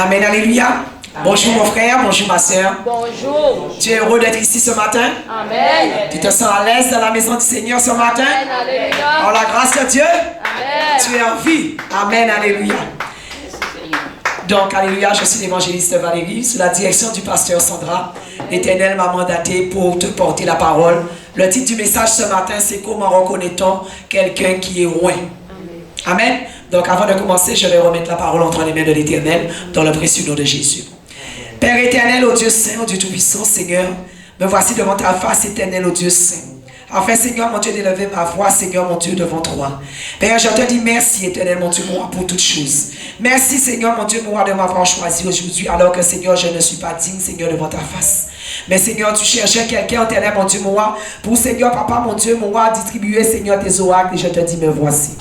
Amen, alléluia. Bonjour mon frère, bonjour ma soeur. Bonjour. Tu es heureux d'être ici ce matin? Amen. Tu te sens à l'aise dans la maison du Seigneur ce matin? Amen, alléluia. Par la grâce de Dieu, Amen. tu es en vie. Amen, alléluia. Donc, alléluia, je suis l'évangéliste Valérie, sous la direction du pasteur Sandra. L'Éternel m'a mandaté pour te porter la parole. Le titre du message ce matin, c'est comment reconnaît-on quelqu'un qui est loin? Amen. Donc, avant de commencer, je vais remettre la parole entre les mains de l'Éternel dans le précieux nom de Jésus. Père éternel, ô Dieu saint, ô Dieu tout-puissant, Seigneur, me voici devant ta face éternelle, ô Dieu saint. Afin, Seigneur, mon Dieu, d'élever ma voix, Seigneur, mon Dieu, devant toi. Père, je te dis merci, éternel, mon Dieu, moi, pour toutes choses. Merci, Seigneur, mon Dieu, moi, de m'avoir choisi aujourd'hui, alors que, Seigneur, je ne suis pas digne, Seigneur, devant ta face. Mais, Seigneur, tu cherchais quelqu'un, éternel, mon Dieu, moi, pour, Seigneur, Papa, mon Dieu, moi, distribuer, Seigneur, tes oracles, et je te dis, me voici.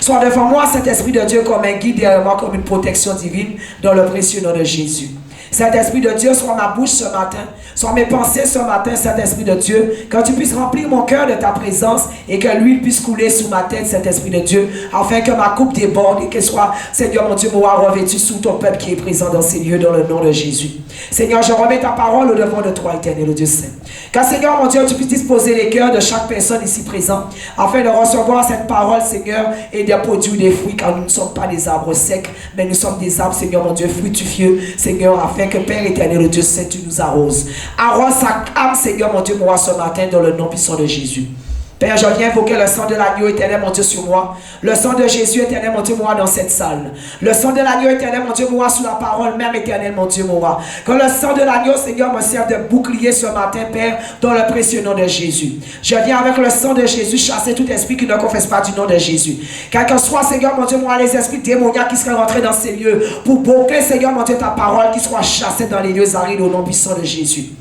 Sois devant moi, cet esprit de Dieu, comme un guide derrière moi, comme une protection divine, dans le précieux nom de Jésus. Saint-Esprit de Dieu, soit ma bouche ce matin, soit mes pensées ce matin, Saint-Esprit de Dieu, que tu puisses remplir mon cœur de ta présence et que l'huile puisse couler sous ma tête, Saint-Esprit de Dieu, afin que ma coupe déborde et qu'elle soit, Seigneur mon Dieu, moi revêtue sous ton peuple qui est présent dans ces lieux, dans le nom de Jésus. Seigneur, je remets ta parole au devant de toi, éternel, Dieu Saint. Car Seigneur mon Dieu, tu puisses disposer les cœurs de chaque personne ici présente, afin de recevoir cette parole, Seigneur, et de produire des fruits, car nous ne sommes pas des arbres secs, mais nous sommes des arbres, Seigneur mon Dieu, fructifieux, Seigneur, afin que Père éternel, Dieu Saint, tu nous arroses. Arrose sa âme, Seigneur, mon Dieu, moi, ce matin, dans le nom puissant de Jésus. Père, je viens invoquer le sang de l'agneau éternel, mon Dieu, sur moi. Le sang de Jésus éternel, mon Dieu, moi, dans cette salle. Le sang de l'agneau éternel, mon Dieu, moi, sous la parole même éternel, mon Dieu, moi. Que le sang de l'agneau, Seigneur, me serve de bouclier ce matin, Père, dans le précieux nom de Jésus. Je viens avec le sang de Jésus chasser tout esprit qui ne confesse pas du nom de Jésus. Quel que soit, Seigneur, mon Dieu, moi, les esprits démoniaques qui seraient rentrés dans ces lieux, pour bloquer, Seigneur, mon Dieu, ta parole, qui soit chassée dans les lieux arides au nom puissant de Jésus.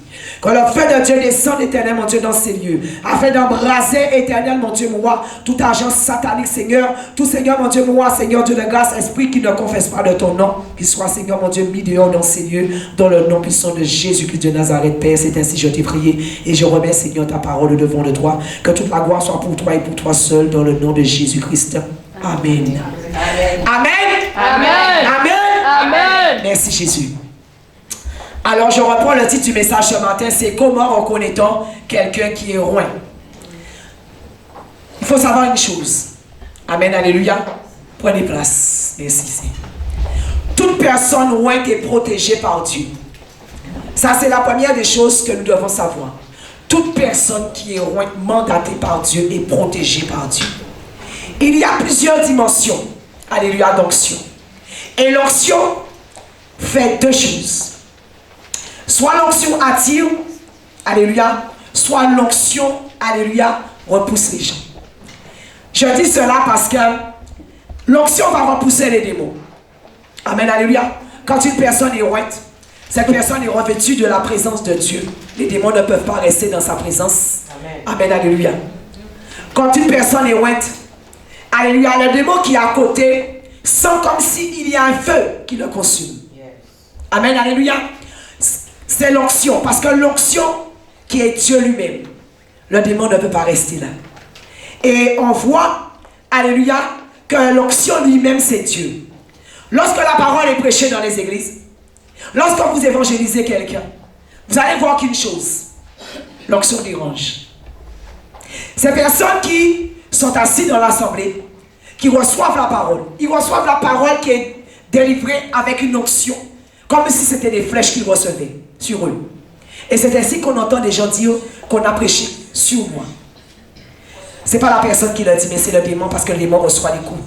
Que le feu de Dieu descende, éternel, mon Dieu, dans ces lieux, afin d'embraser, éternel, mon Dieu, moi, toute agence satanique, Seigneur, tout, Seigneur, mon Dieu, moi, Seigneur, Dieu de grâce, esprit qui ne confesse pas de ton nom, qui soit, Seigneur, mon Dieu, mis dehors dans ces lieux, dans le nom puissant de Jésus-Christ de Nazareth, Père. C'est ainsi que je t'ai prié, et je remets, Seigneur, ta parole devant de toi, que toute la gloire soit pour toi et pour toi seul, dans le nom de Jésus-Christ. Amen. Amen. Amen. Amen. Amen. Amen. Merci, Jésus. Alors, je reprends le titre du message ce matin, c'est comment reconnaît-on quelqu'un qui est loin? Il faut savoir une chose. Amen, alléluia. Prenez place. Merci. Toute personne loin est protégée par Dieu. Ça, c'est la première des choses que nous devons savoir. Toute personne qui est loin, mandatée par Dieu, est protégée par Dieu. Il y a plusieurs dimensions, alléluia, d'onction. Et l'onction fait deux choses. Soit l'onction attire, alléluia, soit l'onction, alléluia, repousse les gens. Je dis cela parce que l'onction va repousser les démons. Amen, alléluia. Quand une personne est ointe, cette personne est revêtue de la présence de Dieu. Les démons ne peuvent pas rester dans sa présence. Amen, amen, alléluia. Quand une personne est ointe, alléluia, le démon qui est à côté sent comme s'il y a un feu qui le consume. Amen, alléluia. C'est l'onction, parce que l'onction qui est Dieu lui-même, le démon ne peut pas rester là. Et on voit, alléluia, que l'onction lui-même c'est Dieu. Lorsque la parole est prêchée dans les églises, lorsque vous évangélisez quelqu'un, vous allez voir qu'une chose, l'onction dérange. Ces personnes qui sont assises dans l'assemblée, qui reçoivent la parole, ils reçoivent la parole qui est délivrée avec une onction, comme si c'était des flèches qu'ils recevaient sur eux. Et c'est ainsi qu'on entend des gens dire qu'on a prêché sur moi. Ce n'est pas la personne qui l'a dit, mais c'est le démon, parce que le démon reçoit des coups.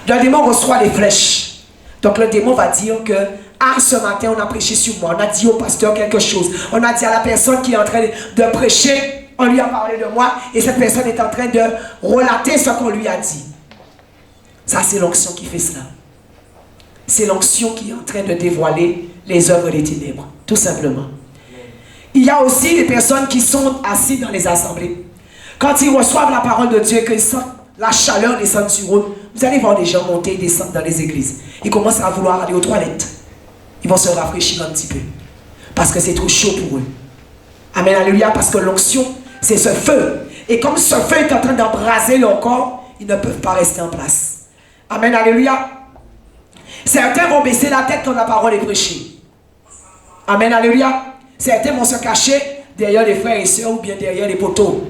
Le démon reçoit des flèches. Donc le démon va dire que, ah, ce matin on a prêché sur moi, on a dit au pasteur quelque chose, on a dit à la personne qui est en train de prêcher, on lui a parlé de moi, et cette personne est en train de relater ce qu'on lui a dit. Ça, c'est l'onction qui fait cela. C'est l'onction qui est en train de dévoiler les œuvres des ténèbres, tout simplement. Il y a aussi des personnes qui sont assises dans les assemblées. Quand ils reçoivent la parole de Dieu, qu'ils sentent la chaleur descendre sur eux, vous allez voir des gens monter et descendre dans les églises. Ils commencent à vouloir aller aux toilettes. Ils vont se rafraîchir un petit peu. Parce que c'est trop chaud pour eux. Amen, alléluia, parce que l'onction, c'est ce feu. Et comme ce feu est en train d'embraser leur corps, ils ne peuvent pas rester en place. Amen, alléluia. Certains vont baisser la tête quand la parole est prêchée. Amen, alléluia. Certains vont se cacher derrière les frères et sœurs ou bien derrière les poteaux.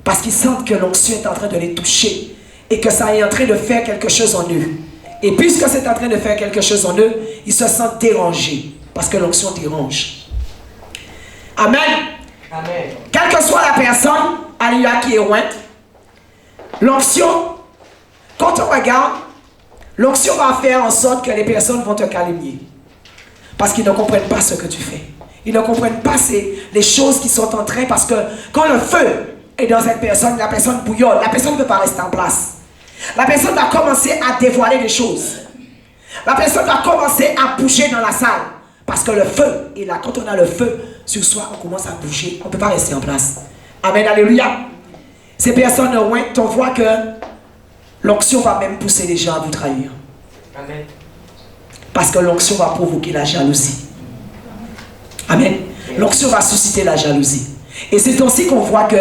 Parce qu'ils sentent que l'onction est en train de les toucher et que ça est en train de faire quelque chose en eux. Et puisque c'est en train de faire quelque chose en eux, ils se sentent dérangés parce que l'onction dérange. Amen. Amen. Quelle que soit la personne, alléluia, qui est ointe, l'onction, quand on regarde, l'onction va faire en sorte que les personnes vont te calomnier. Parce qu'ils ne comprennent pas ce que tu fais. Ils ne comprennent pas les choses qui sont en train, parce que quand le feu est dans cette personne, la personne bouillonne, la personne ne peut pas rester en place. La personne va commencer à dévoiler des choses. La personne va commencer à bouger dans la salle. Parce que le feu est là. Quand on a le feu sur soi, on commence à bouger. On ne peut pas rester en place. Amen, alléluia. Ces personnes, on voit que l'onction va même pousser les gens à vous trahir. Amen. Parce que l'onction va provoquer la jalousie. Amen. L'onction va susciter la jalousie. Et c'est ainsi qu'on voit que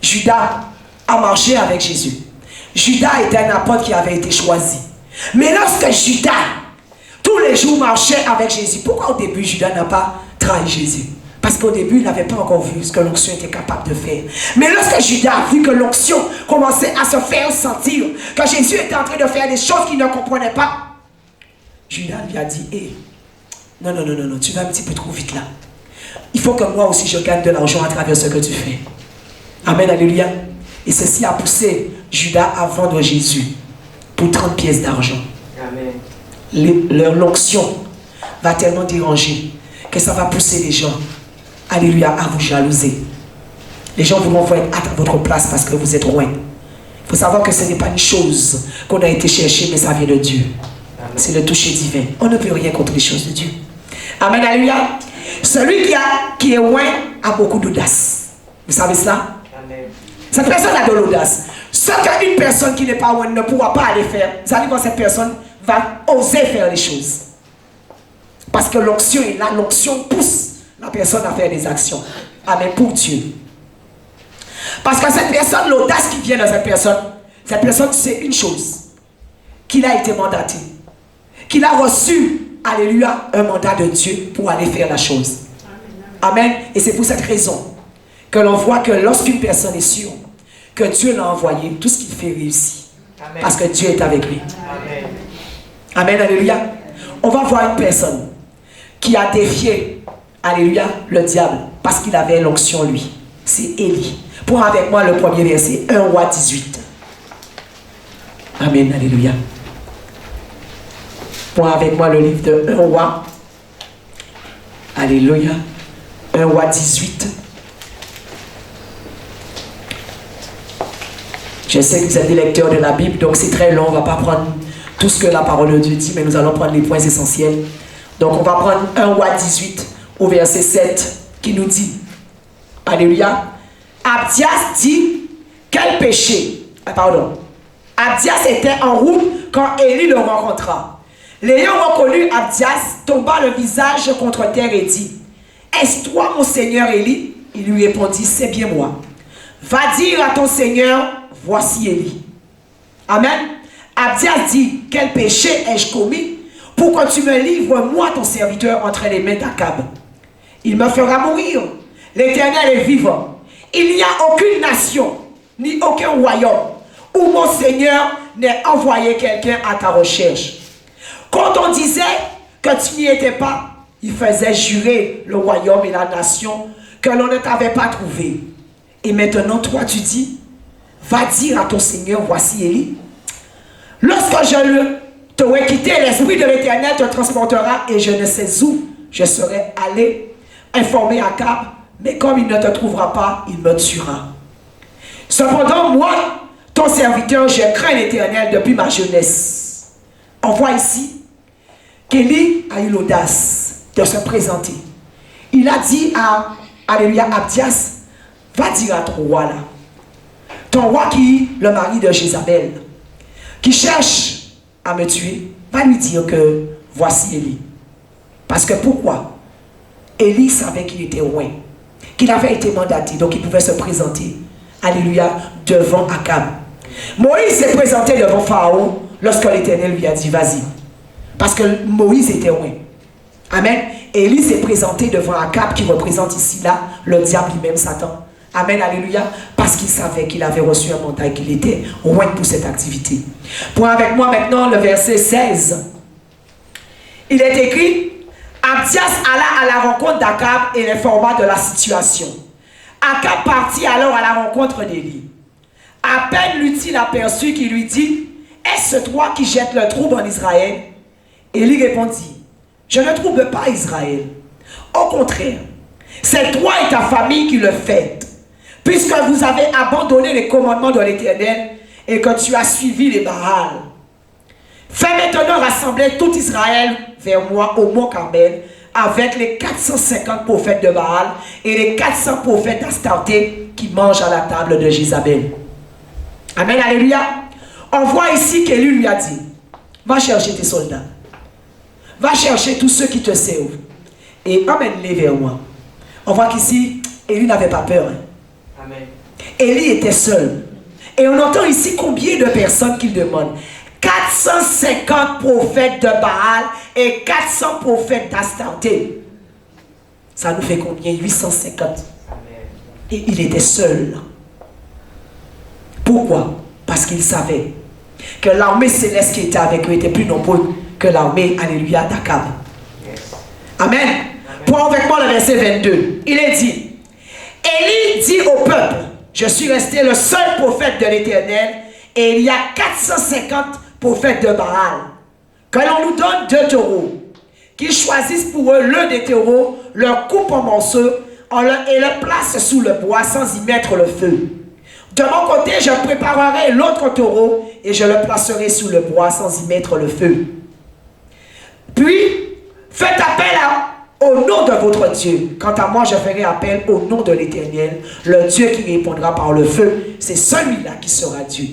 Judas a marché avec Jésus. Judas était un apôtre qui avait été choisi. Mais lorsque Judas, tous les jours, marchait avec Jésus, pourquoi au début Judas n'a pas trahi Jésus? Parce qu'au début, il n'avait pas encore vu ce que l'onction était capable de faire. Mais lorsque Judas a vu que l'onction commençait à se faire sentir, que Jésus était en train de faire des choses qu'il ne comprenait pas, Judas lui a dit, hé, non, tu vas un petit peu trop vite là. Il faut que moi aussi je gagne de l'argent à travers ce que tu fais. Amen, alléluia. Et ceci a poussé Judas à vendre Jésus pour 30 pièces d'argent. L'onction va tellement déranger que ça va pousser les gens, alléluia, à vous jalouser. Les gens vont vous être à votre place parce que vous êtes loin. Il faut savoir que ce n'est pas une chose qu'on a été chercher, mais ça vient de Dieu. C'est le toucher divin. On ne peut rien contre les choses de Dieu. Amen, alléluia. Celui qui est loin a beaucoup d'audace. Vous savez cela? Amen. Cette personne a de l'audace. Ce qu'une personne qui n'est pas loin ne pourra pas aller faire, vous savez quand cette personne va oser faire les choses. Parce que l'onction est là, l'onction pousse la personne à faire des actions. Amen, pour Dieu. Parce que cette personne, l'audace qui vient dans cette personne c'est une chose. Qu'il a été mandaté. Qu'il a reçu, alléluia, un mandat de Dieu pour aller faire la chose. Amen. Et c'est pour cette raison que l'on voit que lorsqu'une personne est sûre que Dieu l'a envoyé, tout ce qu'il fait réussit. Amen. Parce que Dieu est avec lui. Amen. Amen, alléluia. On va voir une personne qui a défié, alléluia, le diable parce qu'il avait l'onction lui. C'est Élie. Prends avec moi le premier verset, 1 Roi 18. Amen, alléluia. Prends avec moi le livre de 1 Roi. Alléluia. 1 Roi 18. Je sais que vous êtes des lecteurs de la Bible, donc c'est très long, on ne va pas prendre tout ce que la parole de Dieu dit, mais nous allons prendre les points essentiels. Donc on va prendre 1 Roi 18 au verset 7 qui nous dit, alléluia, Abdias dit, quel péché, Abdias était en route quand Élie le rencontra. L'ayant reconnu, Abdias tomba le visage contre terre et dit, est-ce toi mon Seigneur Élie? Il lui répondit, c'est bien moi. Va dire à ton Seigneur, voici Élie. Amen. Abdias dit, quel péché ai-je commis pour que tu me livres, moi ton serviteur, entre les mains d'Akab? Il me fera mourir. L'Éternel est vivant. Il n'y a aucune nation, ni aucun royaume, où mon Seigneur n'ait envoyé quelqu'un à ta recherche. Quand on disait que tu n'y étais pas, il faisait jurer le royaume et la nation que l'on ne t'avait pas trouvé. Et maintenant, toi, tu dis, va dire à ton Seigneur, voici Élie. Lorsque je t'aurai quitté, l'Esprit de l'Éternel te transportera et je ne sais où je serai allé informer Akab, mais comme il ne te trouvera pas, il me tuera. Cependant, moi, ton serviteur, je crains l'Éternel depuis ma jeunesse. On voit ici qu'Élie a eu l'audace de se présenter. Il a dit à, alléluia, Abdias, va dire à ton roi là, ton roi qui est le mari de Jézabel, qui cherche à me tuer, va lui dire que voici Élie. Parce que pourquoi? Élie savait qu'il était loin, qu'il avait été mandaté, donc il pouvait se présenter, alléluia, devant Akab. Moïse s'est présenté devant Pharaon lorsque l'Éternel lui a dit, vas-y. Parce que Moïse était loin. Amen. Élie s'est présenté devant Akab qui représente ici là le diable lui-même, Satan. Amen, alléluia. Parce qu'il savait qu'il avait reçu un mandat et qu'il était loin pour cette activité. Prends avec moi maintenant le verset 16. Il est écrit: Abdias alla à la rencontre d'Akab et l'informa de la situation. Akab partit alors à la rencontre d'Élie. À peine l'eut-il aperçu qu'il lui dit: Est-ce toi qui jettes le trouble en Israël? Élie répondit: Je ne trouble pas Israël. Au contraire, c'est toi et ta famille qui le faites, puisque vous avez abandonné les commandements de l'Éternel et que tu as suivi les Baals. Fais maintenant rassembler tout Israël vers moi au mont Carmel, avec les 450 prophètes de Baal et les 400 prophètes d'Astarté qui mangent à la table de Jézabel. Amen, alléluia. On voit ici qu'Élie lui a dit: va chercher tes soldats, va chercher tous ceux qui te servent et emmène-les vers moi. On voit qu'ici, Élie n'avait pas peur. Amen. Élie était seul. Et on entend ici combien de personnes qu'il demande. 450 prophètes de Baal et 400 prophètes d'Astarté. Ça nous fait combien? 850. Amen. Et il était seul. Pourquoi? Parce qu'il savait que l'armée céleste qui était avec eux était plus nombreuse que l'armée, alléluia, d'Akab. Yes. Amen. Prends avec moi le verset 22. Il est dit: Élie dit au peuple: je suis resté le seul prophète de l'Éternel et il y a 450 prophètes de Baal. Que l'on nous donne 2 taureaux, qu'ils choisissent pour eux l'un des taureaux, leur coupe en morceaux et le place sous le bois sans y mettre le feu. De mon côté, je préparerai l'autre taureau et je le placerai sous le bois sans y mettre le feu. Puis, faites appel au nom de votre Dieu. Quant à moi, je ferai appel au nom de l'Éternel, le Dieu qui répondra par le feu. C'est celui-là qui sera Dieu.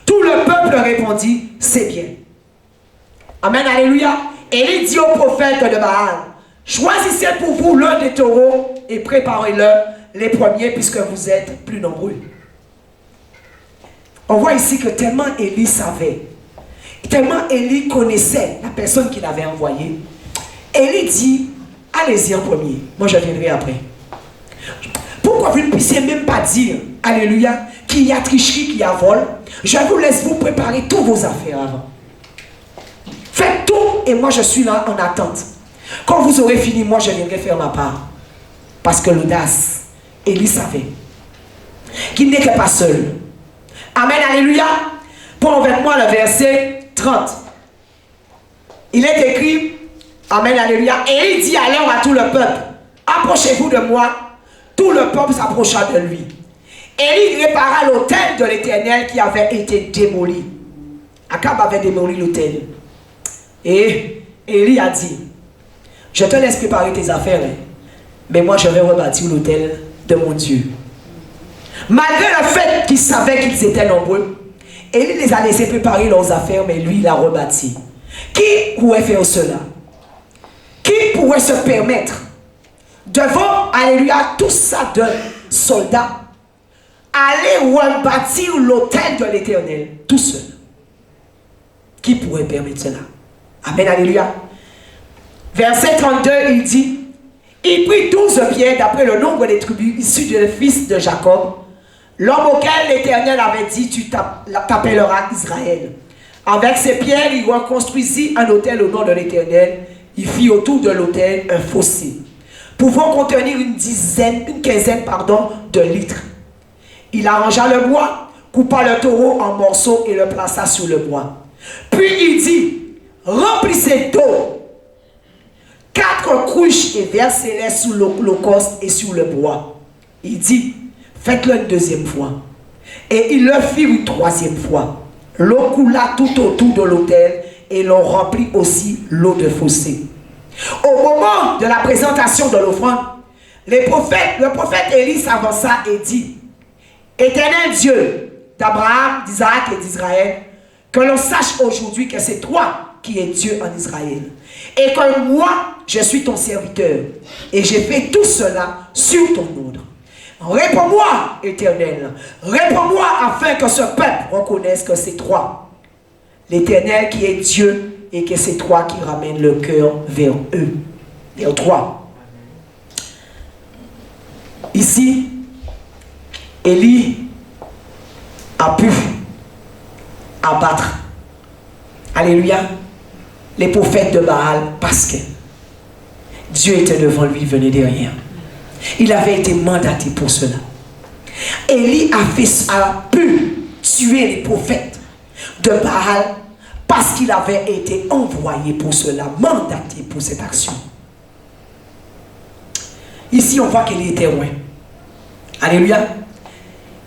Tout le peuple répondit: c'est bien. Amen, alléluia. Élie dit au prophète de Baal: choisissez pour vous l'un des taureaux et préparez-le les premiers puisque vous êtes plus nombreux. On voit ici que tellement Élie savait, tellement Élie connaissait la personne qu'il avait envoyée, Élie dit: allez-y en premier, moi je viendrai après. Pourquoi vous ne puissiez même pas dire, alléluia, qu'il y a tricherie, qu'il y a vol? Je vous laisse vous préparer tous vos affaires avant. Faites tout et moi je suis là en attente. Quand vous aurez fini, moi je viendrai faire ma part. Parce que l'audace, Élie savait qu'il n'était pas seul. Amen, alléluia. Prends avec moi le verset 30. Il est écrit, amen, alléluia. Et il dit alors à tout le peuple: approchez-vous de moi. Tout le peuple s'approcha de lui. Et il répara l'autel de l'Éternel qui avait été démoli. Akab avait démoli l'autel. Et Élie a dit: je te laisse préparer tes affaires, mais moi je vais rebâtir l'autel de mon Dieu. Malgré le fait qu'ils savaient qu'ils étaient nombreux, Élie les a laissés préparer leurs affaires, mais lui, il a rebâti. Qui pourrait faire cela? Qui pourrait se permettre devant, alléluia, tout ça de soldats, aller rebâtir l'autel de l'Éternel tout seul? Qui pourrait permettre cela? Amen, alléluia. Verset 32, il dit: il prit 12 pierres d'après le nombre des tribus issues des fils de Jacob, l'homme auquel l'Éternel avait dit: tu t'appelleras Israël. Avec ces pierres, il reconstruisit un autel au nom de l'Éternel. Il fit autour de l'autel un fossé, pouvant contenir une quinzaine de litres. Il arrangea le bois, coupa le taureau en morceaux et le plaça sur le bois. Puis il dit: remplissez d'eau 4 cruches et versez-les sous l'holocauste et sur le bois. Il dit: faites-le une 2e fois. Et il le fit une 3e fois. L'eau coula tout autour de l'autel et l'on remplit aussi l'eau de fossé. Au moment de la présentation de l'offrande, le prophète Élie s'avança et dit: Éternel Dieu d'Abraham, d'Isaac et d'Israël, que l'on sache aujourd'hui que c'est toi qui es Dieu en Israël, et que moi, je suis ton serviteur, et j'ai fait tout cela sur ton ordre. Réponds-moi, Éternel, réponds-moi afin que ce peuple reconnaisse que c'est toi, l'Éternel qui est Dieu et que c'est toi qui ramènes le cœur vers eux, vers toi. Ici, Élie a pu abattre, alléluia, les prophètes de Baal parce que Dieu était devant lui, venait derrière. Il avait été mandaté pour cela. Élie a pu tuer les prophètes de Baal parce qu'il avait été envoyé pour cela, mandaté pour cette action. Ici, on voit qu'Élie était loin. Alléluia.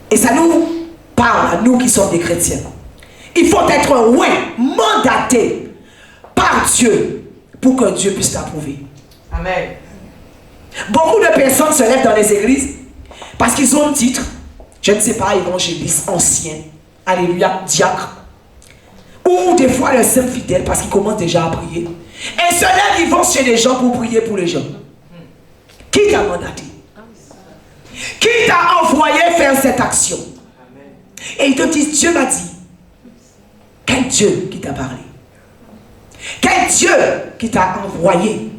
Et ça nous parle à nous qui sommes des chrétiens. Il faut être loin, mandaté par Dieu pour que Dieu puisse t'approuver. Amen. Beaucoup de personnes se lèvent dans les églises parce qu'ils ont un titre, je ne sais pas, évangéliste, ancien, alléluia, diacre, ou des fois le simple fidèle parce qu'ils commencent déjà à prier. Et se lèvent, ils vont chez les gens pour prier pour les gens. Qui t'a mandaté? Qui t'a envoyé faire cette action? Et ils te disent, Dieu m'a dit. Quel Dieu qui t'a parlé? Quel Dieu qui t'a envoyé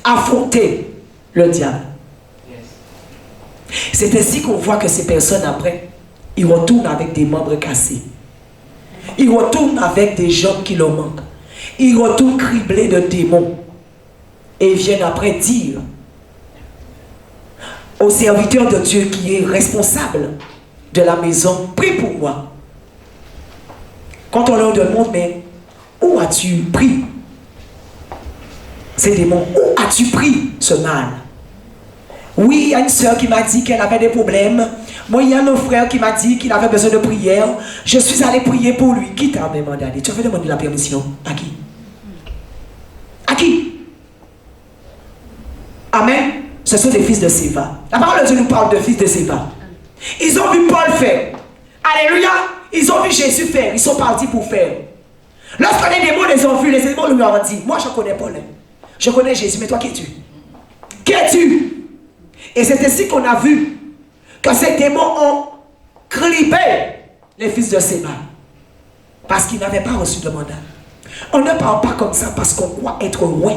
affronter le diable? C'est ainsi qu'on voit que ces personnes après, ils retournent avec des membres cassés. Ils retournent avec des jambes qui leur manquent. Ils retournent criblés de démons. Et ils viennent après dire au serviteur de Dieu qui est responsable de la maison, prie pour moi. Quand on leur demande, mais où as-tu pris ces démons? Où as-tu pris ce mal? Oui, il y a une soeur qui m'a dit qu'elle avait des problèmes. Moi, il y a un frère qui m'a dit qu'il avait besoin de prière. Je suis allé prier pour lui. Qui t'a demandé? Tu avais demandé la permission? À qui? À qui? Amen. Ce sont des fils de Séva. La parole de Dieu nous parle de fils de Séva. Ils ont vu Paul faire. Alléluia. Ils ont vu Jésus faire. Ils sont partis pour faire. Lorsque les démons les ont vus, les démons lui ont dit, moi je connais Paul. Je connais Jésus, mais toi qui es-tu? Qui es-tu? Et c'est ainsi qu'on a vu que ces démons ont criblé les fils de Séva. Parce qu'ils n'avaient pas reçu de mandat. On ne parle pas comme ça parce qu'on croit être loin.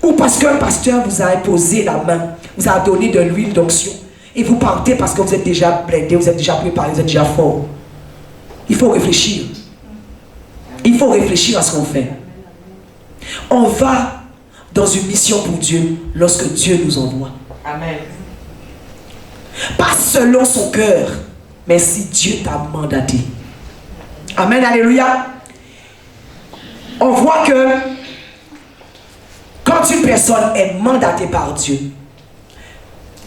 Ou parce qu'un pasteur vous a imposé la main, vous a donné de l'huile d'onction. Et vous partez parce que vous êtes déjà blindé, vous êtes déjà préparé, vous êtes déjà fort. Il faut réfléchir. Il faut réfléchir à ce qu'on fait. On va dans une mission pour Dieu lorsque Dieu nous envoie. Amen. Pas selon son cœur, mais si Dieu t'a mandaté. Amen, alléluia. On voit que quand une personne est mandatée par Dieu,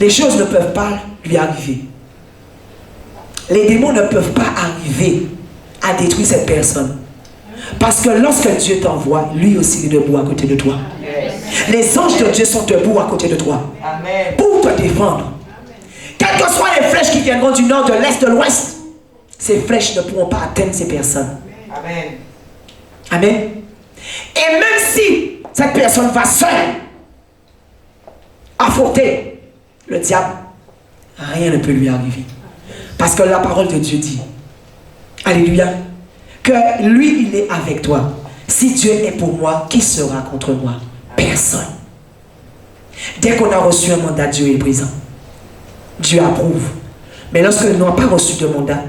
les choses ne peuvent pas lui arriver. Les démons ne peuvent pas arriver à détruire cette personne. Parce que lorsque Dieu t'envoie, lui aussi est debout à côté de toi. Yes. Les anges de Dieu sont debout à côté de toi. Amen. Pour te défendre. Quelles que soient les flèches qui viendront du nord, de l'est, de l'ouest, ces flèches ne pourront pas atteindre ces personnes. Amen. Amen. Et même si cette personne va seule affronter le diable, rien ne peut lui arriver. Parce que la parole de Dieu dit, alléluia, que lui, il est avec toi. Si Dieu est pour moi, qui sera contre moi? Personne. Dès qu'on a reçu un mandat, Dieu est présent. Dieu approuve. Mais lorsque nous n'avons pas reçu de mandat,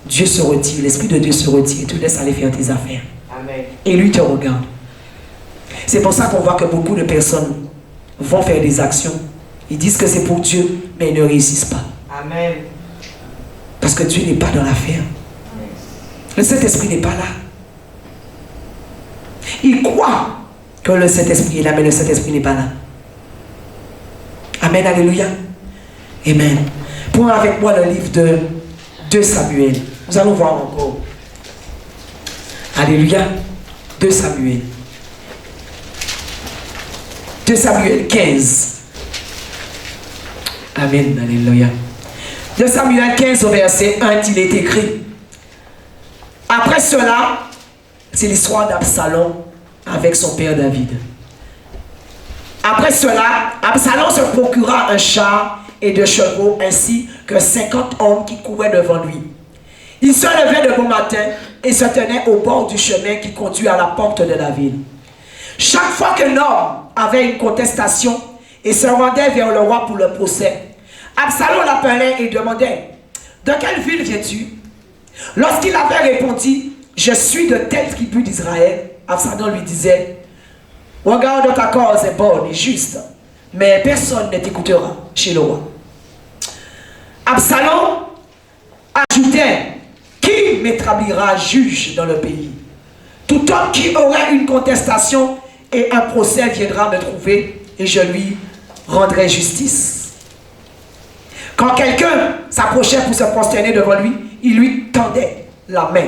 Dieu se retire, l'Esprit de Dieu se retire et te laisse aller faire tes affaires. Amen. Et lui te regarde. C'est pour ça qu'on voit que beaucoup de personnes vont faire des actions. Ils disent que c'est pour Dieu, mais ils ne réussissent pas. Amen. Parce que Dieu n'est pas dans l'affaire. Le Saint-Esprit n'est pas là. Il croit que le Saint-Esprit est là, mais le Saint-Esprit n'est pas là. Amen, alléluia. Amen. Prends avec moi le livre de 2 Samuel. Nous allons voir encore. Alléluia. 2 Samuel. 2 Samuel 15. Amen, alléluia. 2 Samuel 15 au verset 1, il est écrit. Après cela, c'est l'histoire d'Absalom avec son père David. Après cela, Absalom se procura un char et de chevaux ainsi que 50 hommes qui couraient devant lui. Il se levait de bon matin et se tenait au bord du chemin qui conduit à la porte de la ville. Chaque fois qu'un homme avait une contestation et se rendait vers le roi pour le procès, Absalom l'appelait et demandait: « De quelle ville viens-tu » Lorsqu'il avait répondu: « Je suis de telle tribu d'Israël », Absalom lui disait: « Regarde, ta cause est bonne et juste, mais personne ne t'écoutera chez le roi. » Absalom ajoutait: « Qui m'établira juge dans le pays? Tout homme qui aurait une contestation et un procès viendra me trouver et je lui rendrai justice. » Quand quelqu'un s'approchait pour se prosterner devant lui, il lui tendait la main,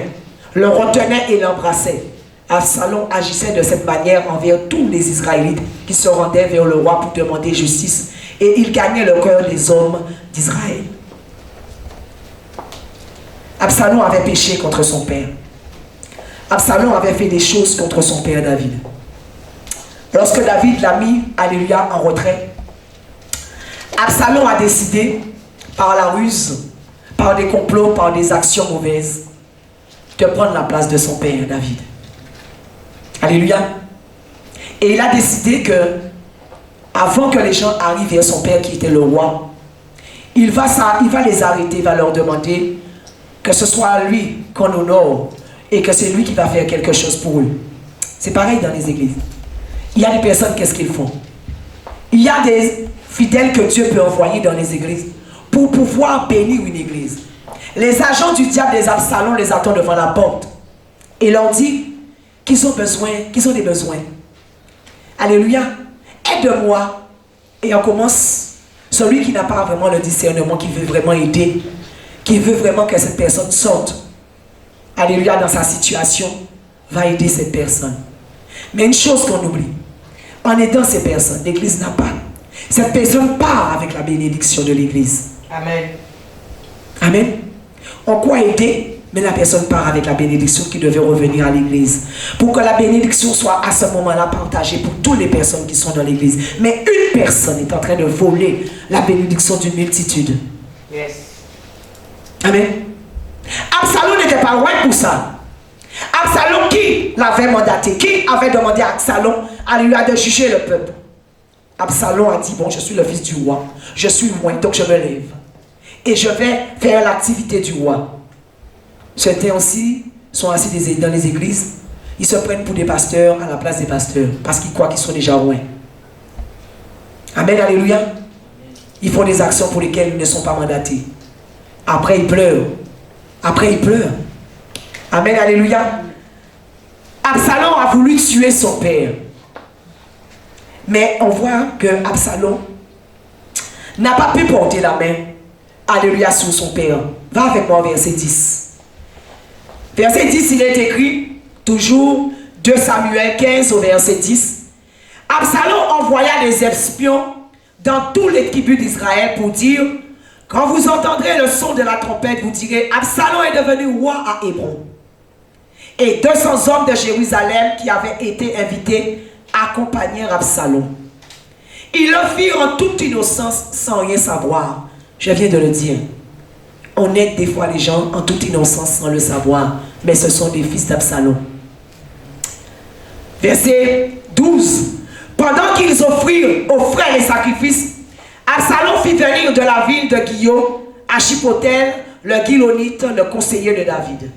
le retenait et l'embrassait. Absalom agissait de cette manière envers tous les Israélites qui se rendaient vers le roi pour demander justice, et il gagnait le cœur des hommes d'Israël. Absalom avait péché contre son père. Absalom avait fait des choses contre son père David. Lorsque David l'a mis, alléluia, en retrait, Absalom a décidé, par la ruse, par des complots, par des actions mauvaises, de prendre la place de son père David. Alléluia. Et il a décidé que, avant que les gens arrivent vers son père qui était le roi, il va les arrêter, il va leur demander que ce soit lui qu'on honore et que c'est lui qui va faire quelque chose pour eux. C'est pareil dans les églises. Il y a des personnes, qu'est-ce qu'ils font? Il y a des fidèles que Dieu peut envoyer dans les églises pour pouvoir bénir une église. Les agents du diable des Absalom les attendent devant la porte et leur dit qu'ils ont besoin, qu'ils ont des besoins. Alléluia. Aide-moi. Et on commence. Celui qui n'a pas vraiment le discernement, qui veut vraiment aider, qui veut vraiment que cette personne sorte, alléluia, dans sa situation, va aider cette personne. Mais une chose qu'on oublie, en aidant ces personnes, l'église n'a pas. Cette personne part avec la bénédiction de l'église. Amen. Amen. On croit aider, mais la personne part avec la bénédiction qui devait revenir à l'église. Pour que la bénédiction soit à ce moment-là partagée pour toutes les personnes qui sont dans l'église. Mais une personne est en train de voler la bénédiction d'une multitude. Yes. Amen. Absalom n'était pas loin pour ça. Absalom, qui l'avait mandaté? Qui avait demandé à Absalom de juger le peuple? Absalom a dit: bon, je suis le fils du roi, je suis loin, donc je me lève et je vais faire l'activité du roi. Certains aussi sont assis dans les églises, ils se prennent pour des pasteurs à la place des pasteurs parce qu'ils croient qu'ils sont déjà loin. Amen, alléluia. Ils font des actions pour lesquelles ils ne sont pas mandatés. Après ils pleurent. Après ils pleurent. Amen, alléluia. Absalom a voulu tuer son père. Mais on voit que Absalom n'a pas pu porter la main, alléluia, sur son père. Va avec moi au verset 10. Verset 10, il est écrit, toujours 2 Samuel 15 au verset 10. Absalom envoya des espions dans tous les tribus d'Israël pour dire: quand vous entendrez le son de la trompette, vous direz: Absalom est devenu roi à Hébron. Et 200 hommes de Jérusalem qui avaient été invités accompagnèrent Absalom. Ils le firent en toute innocence sans rien savoir. Je viens de le dire. On aide des fois les gens en toute innocence sans le savoir. Mais ce sont des fils d'Absalom. Verset 12. Pendant qu'ils offraient les sacrifices, Absalom fit venir de la ville de Guillaume Achiphothel, le Guilonite, le conseiller de David.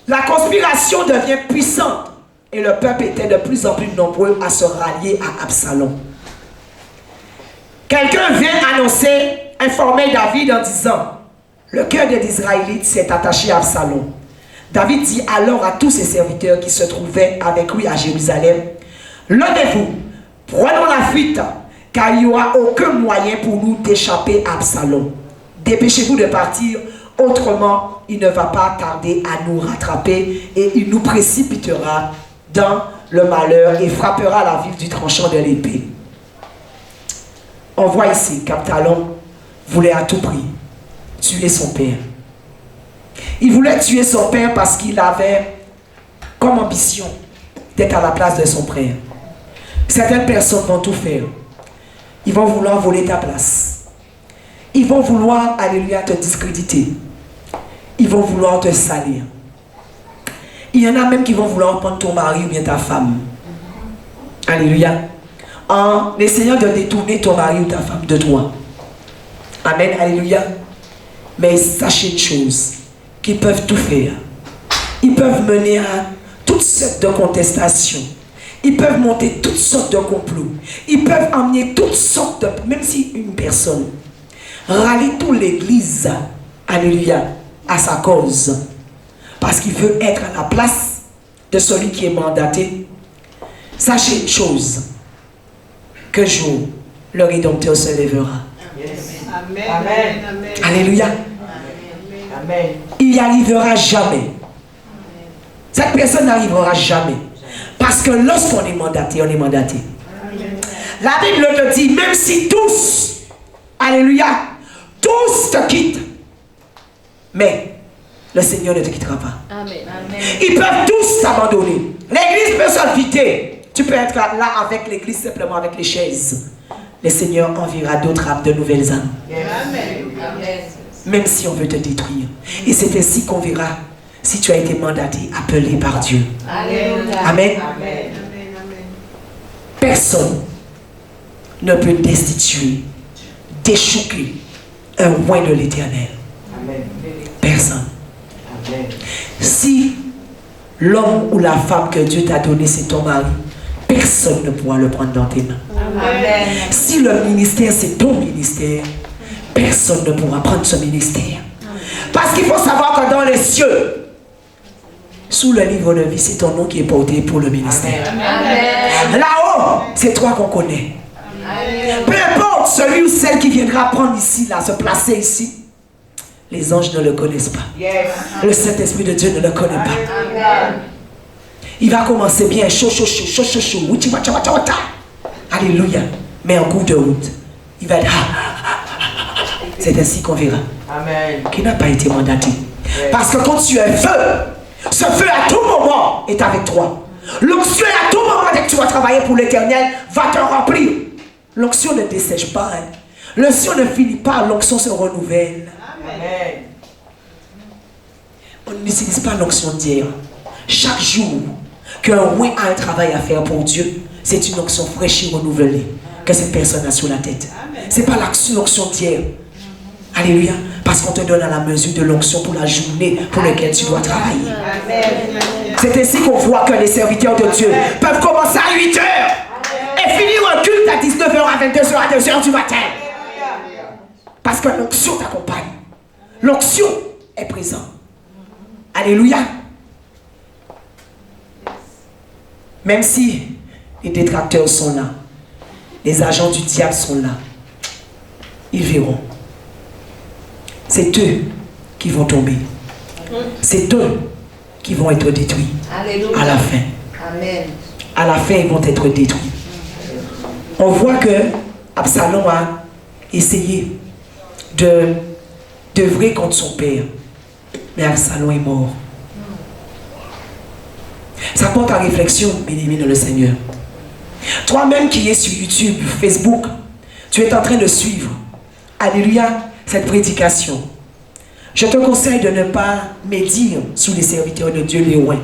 La conspiration devient puissante et le peuple était de plus en plus nombreux à se rallier à Absalom. Quelqu'un vient informer David en disant: le cœur des Israélites s'est attaché à Absalom. David dit alors à tous ses serviteurs qui se trouvaient avec lui à Jérusalem: levez-vous, prenons la fuite, car il n'y aura aucun moyen pour nous d'échapper à Absalom. Dépêchez-vous de partir, autrement il ne va pas tarder à nous rattraper et il nous précipitera dans le malheur et frappera la ville du tranchant de l'épée. On voit ici qu'Absalom voulait à tout prix tuer son père. Il voulait tuer son père parce qu'il avait comme ambition d'être à la place de son frère. Certaines personnes vont tout faire. Ils vont vouloir voler ta place. Ils vont vouloir, alléluia, te discréditer. Ils vont vouloir te salir. Il y en a même qui vont vouloir prendre ton mari ou bien ta femme. Alléluia. En essayant de détourner ton mari ou ta femme de toi. Amen. Alléluia. Mais sachez une chose, qu'ils peuvent tout faire. Ils peuvent mener à toutes sortes de contestations. Ils peuvent monter toutes sortes de complots. Ils peuvent emmener toutes sortes de... Même si une personne rallie toute l'église, alléluia, à sa cause. Parce qu'il veut être à la place de celui qui est mandaté. Sachez une chose, qu'un jour, le Rédempteur se lèvera. Amen. Amen. Alléluia. Amen. Il n'y arrivera jamais. Cette personne n'arrivera jamais. Parce que lorsqu'on est mandaté, on est mandaté. La Bible te dit, même si tous, alléluia, tous te quittent, mais le Seigneur ne te quittera pas. Amen. Ils peuvent tous s'abandonner. L'église peut se vider. Tu peux être là avec l'église simplement avec les chaises. Le Seigneur enverra d'autres âmes, de nouvelles âmes. Amen. Même si on veut te détruire. Et c'est ainsi qu'on verra si tu as été mandaté, appelé par Dieu. Alléluia. Amen. Amen. Personne ne peut destituer, déchouquer un oint de l'Éternel. Amen. Personne. Amen. Si l'homme ou la femme que Dieu t'a donné, c'est ton mari, personne ne pourra le prendre dans tes mains. Amen. Si le ministère, c'est ton ministère, personne ne pourra prendre ce ministère. Parce qu'il faut savoir que dans les cieux, sous le livre de vie, c'est ton nom qui est porté pour le ministère. Amen. Là-haut, c'est toi qu'on connaît. Peu importe celui ou celle qui viendra prendre ici, là, se placer ici, les anges ne le connaissent pas. Yes. Le Saint-Esprit de Dieu ne le connaît pas. Amen. Il va commencer bien, chaud, chaud, chaud, chaud, chaud, chaud, outi, wacha, wacha, wacha. Alléluia. Mais en cours de route, il va dire, c'est ainsi qu'on verra Amen. qu'il n'a pas été mandaté. Parce que quand tu es feu, ce feu à tout moment est avec toi. L'onction à tout moment dès que tu vas travailler pour l'Éternel va te remplir. L'onction ne dessèche pas. Hein. L'onction ne finit pas, l'onction se renouvelle. Amen. On n'utilise pas l'onction d'hier. Chaque jour qu'un roi a un travail à faire pour Dieu, c'est une onction fraîche et renouvelée que cette personne a sur la tête. Ce n'est pas l'onction d'hier. Alléluia. Parce qu'on te donne à la mesure de l'onction pour la journée pour laquelle tu dois travailler. C'est ainsi qu'on voit que les serviteurs de Dieu peuvent commencer à 8 h et finir un culte à 19 h, à 22 h, à 2 h du matin. Parce que l'onction t'accompagne. L'onction est présente. Alléluia. Même si les détracteurs sont là, les agents du diable sont là, ils verront. C'est eux qui vont tomber. C'est eux qui vont être détruits. Alléluia. À la fin. Amen. À la fin, ils vont être détruits. On voit que Absalom a essayé d'œuvrer contre son père. Mais Absalom est mort. Ça porte à réflexion, bien-aimé dans le Seigneur. Toi-même qui es sur YouTube, Facebook, tu es en train de suivre, alléluia, cette prédication. Je te conseille de ne pas médire sous les serviteurs de Dieu, les ouins.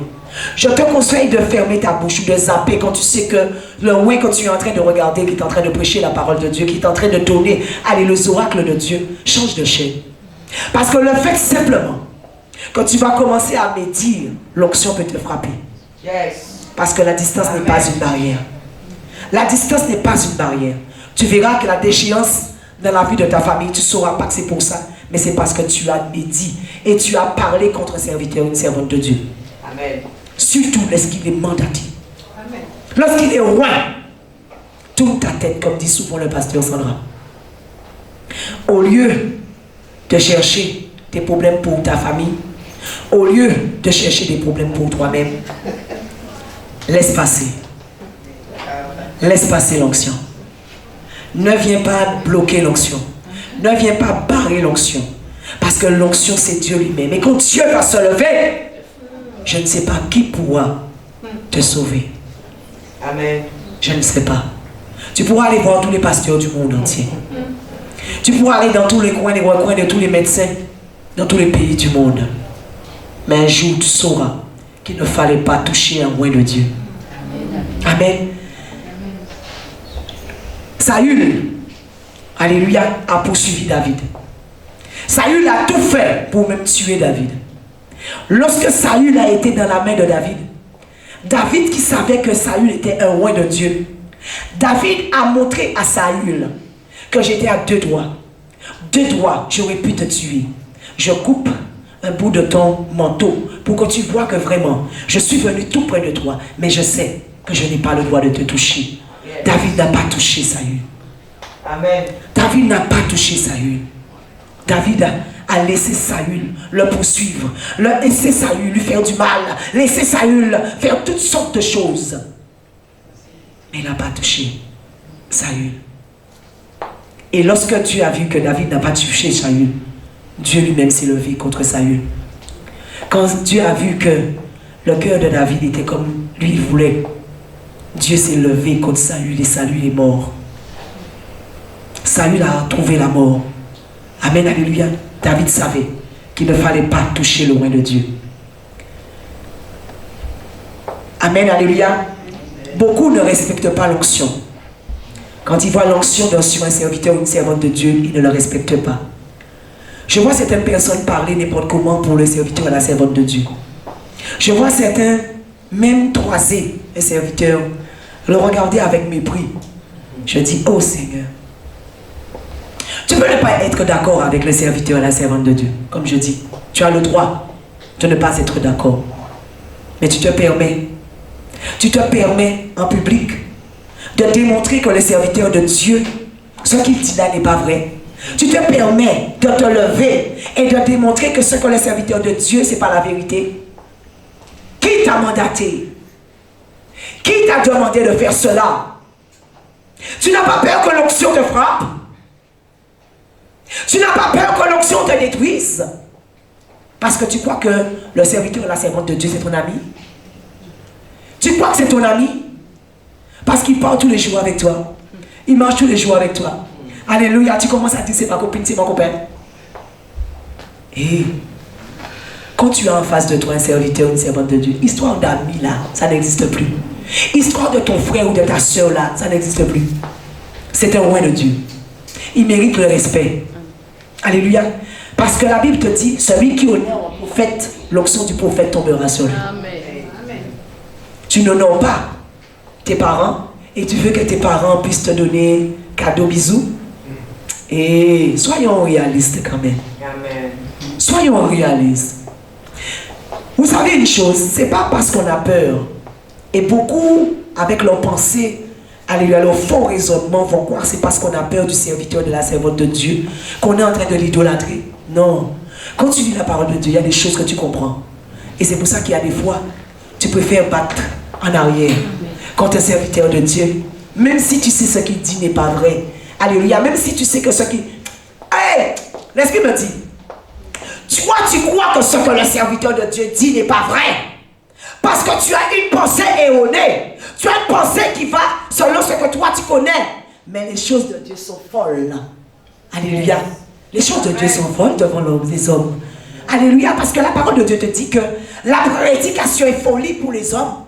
Je te conseille de fermer ta bouche ou de zapper quand tu sais que le ouin que tu es en train de regarder, qui est en train de prêcher la parole de Dieu, qui est en train de donner, allez, les oracles de Dieu, change de chaîne. Parce que le fait simplement, quand tu vas commencer à médire, l'onction peut te frapper. Yes. Parce que la distance n'est pas une barrière. La distance n'est pas une barrière. Tu verras que la déchéance dans la vie de ta famille, tu ne sauras pas que c'est pour ça, mais c'est parce que tu as médit et tu as parlé contre un serviteur, une servante de Dieu. Amen. Surtout lorsqu'il est mandaté. Lorsqu'il est roi, tourne ta tête, comme dit souvent le pasteur Sandra. Au lieu de chercher des problèmes pour ta famille, au lieu de chercher des problèmes pour toi-même, laisse passer. Laisse passer l'onction. Ne viens pas bloquer l'onction. Ne viens pas barrer l'onction. Parce que l'onction, c'est Dieu lui-même. Et quand Dieu va se lever, je ne sais pas qui pourra te sauver. Amen. Je ne sais pas. Tu pourras aller voir tous les pasteurs du monde entier. Tu pourras aller dans tous les coins, de tous les médecins, dans tous les pays du monde. Mais un jour, tu sauras qu'il ne fallait pas toucher un oint de Dieu. Amen. Saül, alléluia, a poursuivi David. Saül a tout fait pour même tuer David. Lorsque Saül a été dans la main de David, David qui savait que Saül était un oint de Dieu, David a montré à Saül que j'étais à deux doigts. Deux doigts, j'aurais pu te tuer. Je coupe un bout de ton manteau pour que tu vois que vraiment, je suis venu tout près de toi, mais je sais que je n'ai pas le droit de te toucher. David n'a pas touché Saül. Amen. David n'a pas touché Saül. David a laissé Saül le poursuivre, laisser Saül lui faire du mal, laisser Saül faire toutes sortes de choses. Mais il n'a pas touché Saül. Et lorsque Dieu a vu que David n'a pas touché Saül, Dieu lui-même s'est levé contre Saül. Quand Dieu a vu que le cœur de David était comme lui il voulait, Dieu s'est levé contre Saül et Saül est mort. Saül a trouvé la mort. Amen, alléluia. David savait qu'il ne fallait pas toucher le oint de Dieu. Amen, alléluia. Beaucoup ne respectent pas l'onction. Quand ils voient l'onction sur un serviteur ou une servante de Dieu, ils ne le respectent pas. Je vois certaines personnes parler n'importe comment pour le serviteur et la servante de Dieu. Je vois certains même toiser un serviteur, le regarder avec mépris. Je dis, oh Seigneur, tu peux ne pas être d'accord avec le serviteur et la servante de Dieu. Comme je dis, tu as le droit de ne pas être d'accord. Mais tu te permets en public de démontrer que le serviteur de Dieu, ce qu'il dit là n'est pas vrai. Tu te permets de te lever et de démontrer que ce que le serviteur de Dieu, ce n'est pas la vérité. Qui t'a mandaté? Qui t'a demandé de faire cela? Tu n'as pas peur que l'onction te frappe? Tu n'as pas peur que l'onction te détruise? Parce que tu crois que le serviteur et la servante de Dieu, c'est ton ami? Tu crois que c'est ton ami? Parce qu'il parle tous les jours avec toi. Il marche tous les jours avec toi. Alléluia, tu commences à dire c'est ma copine, c'est mon copain. Et quand tu as en face de toi un serviteur ou une servante de Dieu, histoire d'amis là, ça n'existe plus. Histoire de ton frère ou de ta soeur là, ça n'existe plus. C'est un oint de Dieu. Il mérite le respect. Alléluia. Parce que la Bible te dit, celui qui honore un prophète, l'onction du prophète tombera sur lui. Amen. Tu n'honores pas tes parents et tu veux que tes parents puissent te donner cadeau, bisous. Et soyons réalistes quand même. Amen. Soyons réalistes. Vous savez une chose, c'est pas parce qu'on a peur. Et beaucoup, avec leurs pensées, alléluia, leur faux raisonnement, vont croire que c'est parce qu'on a peur du serviteur, de la servante de Dieu, qu'on est en train de l'idolâtrer. Non. Quand tu lis la parole de Dieu, il y a des choses que tu comprends. Et c'est pour ça qu'il y a des fois, tu préfères battre en arrière contre un serviteur de Dieu. Même si tu sais ce qu'il dit n'est pas vrai. Alléluia. Même si tu sais que ce qu'il... Hey, l'Esprit me dit, toi tu crois que ce que le serviteur de Dieu dit n'est pas vrai. Parce que tu as une pensée erronée. Tu as une pensée qui va selon ce que toi tu connais. Mais les choses de Dieu sont folles. Alléluia. Les choses de Dieu sont folles devant les hommes. Alléluia. Parce que la parole de Dieu te dit que la prédication est folie pour les hommes.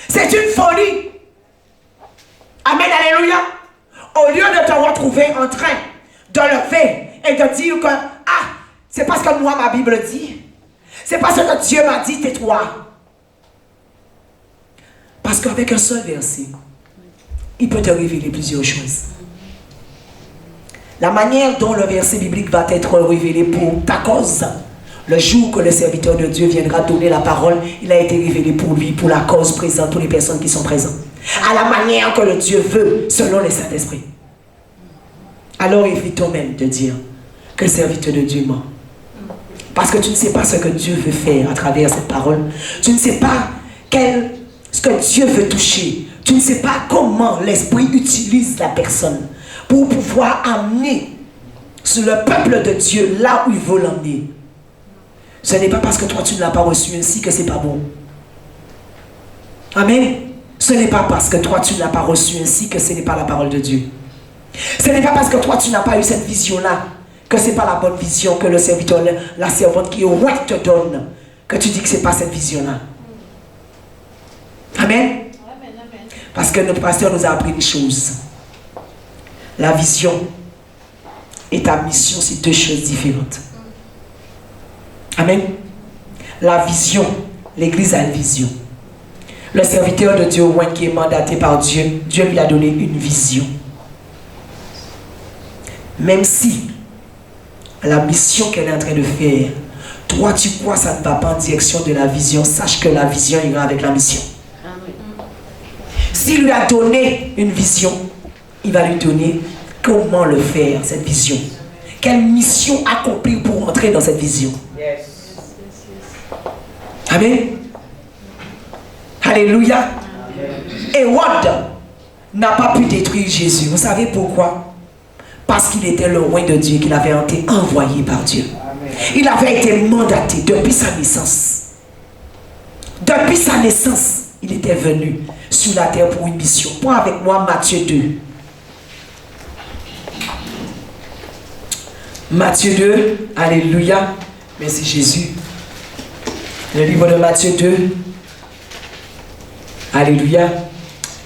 C'est une folie. Amen. Alléluia. Au lieu de te retrouver en train de lever et de dire que c'est parce que moi ma Bible dit. C'est parce que Dieu m'a dit tais-toi. Parce qu'avec un seul verset, il peut te révéler plusieurs choses. La manière dont le verset biblique va être révélé pour ta cause, le jour que le serviteur de Dieu viendra donner la parole, il a été révélé pour lui, pour la cause présente, pour les personnes qui sont présentes. À la manière que le Dieu veut, selon le Saint-Esprit. Alors évitons même de dire que le serviteur de Dieu ment. Parce que tu ne sais pas ce que Dieu veut faire à travers cette parole. Tu ne sais pas ce que Dieu veut toucher. Tu ne sais pas comment l'Esprit utilise la personne pour pouvoir amener sur le peuple de Dieu là où il veut l'emmener. Ce n'est pas parce que toi tu ne l'as pas reçu ainsi que c'est pas bon. Amen. Ce n'est pas parce que toi tu ne l'as pas reçu ainsi que ce n'est pas la parole de Dieu. Ce n'est pas parce que toi tu n'as pas eu cette vision-là que ce n'est pas la bonne vision que le serviteur, la servante qui est au roi te donne, que tu dis que ce n'est pas cette vision-là. Amen. Parce que notre pasteur nous a appris une chose. La vision et ta mission, c'est deux choses différentes. Amen. La vision, l'Église a une vision. Le serviteur de Dieu, qui est mandaté par Dieu, Dieu lui a donné une vision. Même si la mission qu'elle est en train de faire, toi tu crois que ça ne va pas en direction de la vision, sache que la vision ira avec la mission. S'il lui a donné une vision, il va lui donner comment le faire, cette vision. Quelle mission accomplir pour entrer dans cette vision. Yes. Amen. Alléluia. Hérode n'a pas pu détruire Jésus. Vous savez pourquoi? Parce qu'il était le roi de Dieu, qu'il avait été envoyé par Dieu. Amen. Il avait été mandaté depuis sa naissance. Depuis sa naissance, il était venu sur la terre pour une mission. Prends avec moi Matthieu 2. Matthieu 2, alléluia. Merci Jésus. Le livre de Matthieu 2. Alléluia.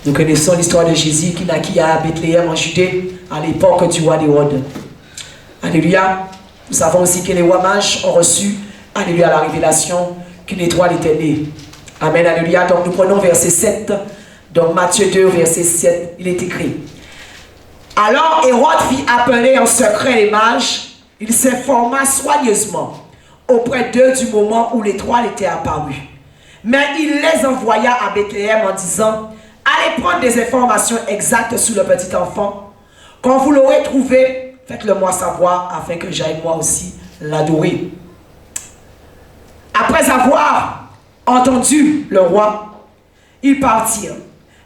Nous connaissons l'histoire de Jésus qui naquit à Bethléem en Judée à l'époque du roi Hérode. Alléluia. Nous savons aussi que les rois mages ont reçu, alléluia, la révélation qu'une étoile était née. Amen, alléluia. Donc nous prenons verset 7. Donc Matthieu 2, verset 7, il est écrit. Alors Hérode fit appeler en secret les mages. Il s'informa soigneusement auprès d'eux du moment où l'étoile était apparue. Mais il les envoya à Bethléem en disant, allez prendre des informations exactes sur le petit enfant. Quand vous l'aurez trouvé, faites-le moi savoir afin que j'aille moi aussi l'adorer. Après avoir entendu le roi, ils partirent.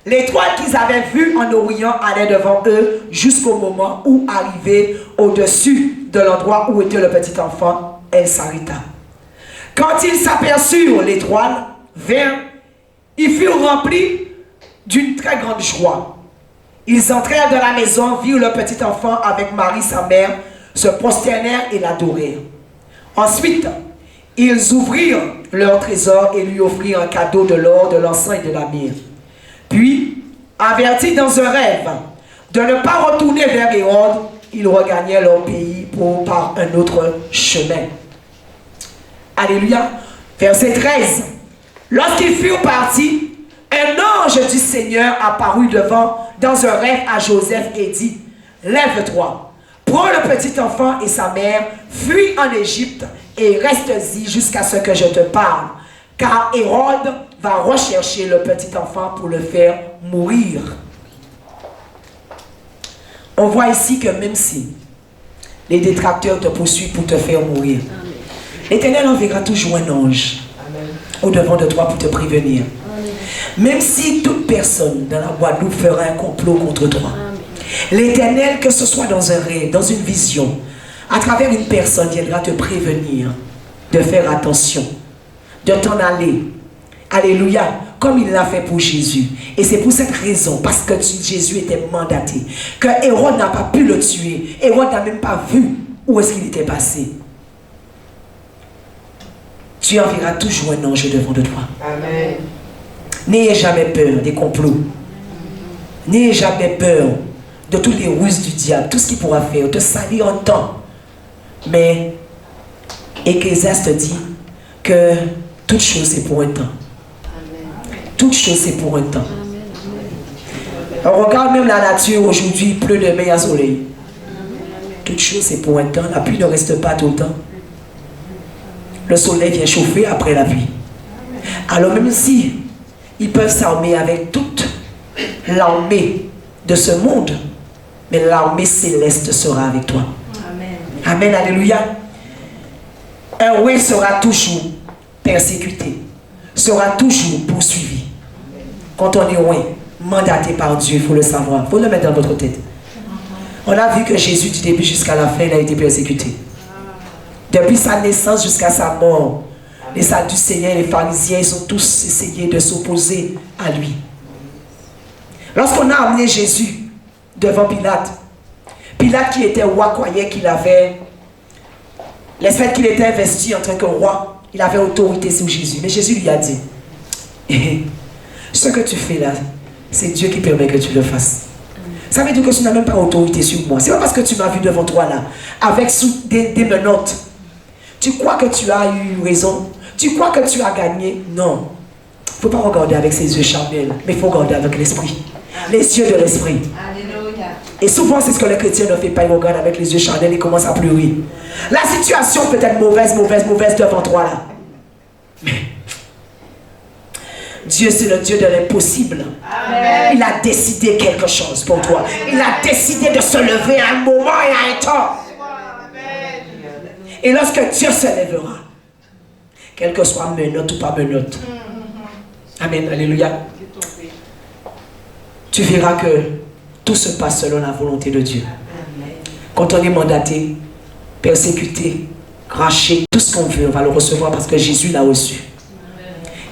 L'étoile qu'ils avaient vue en Orient allait devant eux jusqu'au moment où, arrivée au-dessus de l'endroit où était le petit enfant, elle s'arrêta. Quand ils s'aperçurent l'étoile, ils furent remplis d'une très grande joie. Ils entrèrent dans la maison, virent le petit enfant avec Marie sa mère, se prosternèrent et l'adorèrent. Ensuite, ils ouvrirent leur trésor et lui offrirent un cadeau de l'or, de l'encens et de la myrrhe. Puis, avertis dans un rêve de ne pas retourner vers Hérode, ils regagnèrent leur pays par un autre chemin. Alléluia. Verset 13. Lorsqu'ils furent partis, un ange du Seigneur apparut dans un rêve à Joseph et dit, lève-toi, prends le petit enfant et sa mère, fuis en Égypte et reste-y jusqu'à ce que je te parle, car Hérode va rechercher le petit enfant pour le faire mourir. On voit ici que même si les détracteurs te poursuivent pour te faire mourir, l'Éternel enverra toujours un ange au-devant de toi pour te prévenir. Même si toute personne dans la Guadeloupe fera un complot contre toi, l'Éternel, que ce soit dans un rêve, dans une vision, à travers une personne, viendra te prévenir de faire attention, de t'en aller. Alléluia, comme il l'a fait pour Jésus. Et c'est pour cette raison, parce que Jésus était mandaté, que Hérode n'a pas pu le tuer. Hérode n'a même pas vu où est-ce qu'il était passé. Tu enverras toujours un ange devant de toi. Amen. N'ayez jamais peur des complots. N'ayez jamais peur de toutes les ruses du diable, tout ce qu'il pourra faire, te salir en temps. Mais Ecclésiaste dit que toute chose c'est pour un temps. Toute chose c'est pour un temps. On regarde même la nature aujourd'hui, il pleut demain, il y a soleil. Toute chose c'est pour un temps, la pluie ne reste pas tout le temps. Le soleil vient chauffer après la pluie. Alors même si ils peuvent s'armer avec toute l'armée de ce monde, mais l'armée céleste sera avec toi. Amen. Amen, alléluia. Un roi sera toujours persécuté, sera toujours poursuivi. Quand on est roi, mandaté par Dieu, il faut le savoir, il faut le mettre dans votre tête. On a vu que Jésus, du début jusqu'à la fin, il a été persécuté. Depuis sa naissance jusqu'à sa mort, les Sadducéens, les pharisiens, ils ont tous essayé de s'opposer à lui. Lorsqu'on a amené Jésus devant Pilate, Pilate qui était roi croyait qu'il avait, le fait qu'il était investi en tant que roi, il avait autorité sur Jésus. Mais Jésus lui a dit, ce que tu fais là, c'est Dieu qui permet que tu le fasses. Ça veut dire que tu n'as même pas autorité sur moi. C'est pas parce que tu m'as vu devant toi là, avec des menottes. Tu crois que tu as eu raison? Tu crois que tu as gagné? Non. Il ne faut pas regarder avec ses yeux charnels, mais il faut regarder avec l'esprit. Les yeux de l'esprit. Alléluia. Et souvent, c'est ce que les chrétiens ne font pas. Ils regardent avec les yeux charnels et commencent à pleurer. La situation peut être mauvaise devant toi là. Mais Dieu, c'est le Dieu de l'impossible. Il a décidé quelque chose pour toi. Il a décidé de se lever à un moment et à un temps. Et lorsque Dieu se lèvera, quelle que soit menotte ou pas menotte. Amen, alléluia. Tu verras que tout se passe selon la volonté de Dieu. Quand on est mandaté, persécuté, craché, tout ce qu'on veut, on va le recevoir parce que Jésus l'a reçu.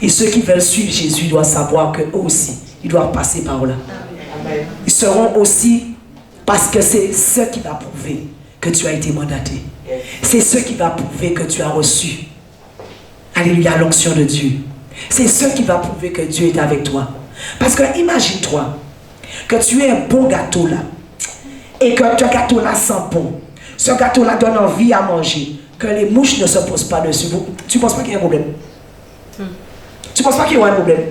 Et ceux qui veulent suivre Jésus doivent savoir qu'eux aussi, ils doivent passer par là. Ils seront aussi, parce que c'est ce qui va prouver que tu as été mandaté. C'est ce qui va prouver que tu as reçu. Alléluia, l'onction de Dieu. C'est ce qui va prouver que Dieu est avec toi. Parce que imagine-toi que tu es un bon gâteau là. Et que ce gâteau là sent bon. Ce gâteau là donne envie à manger. Que les mouches ne se posent pas dessus. Tu ne penses pas qu'il y a un problème? Tu ne penses pas qu'il y aura un problème?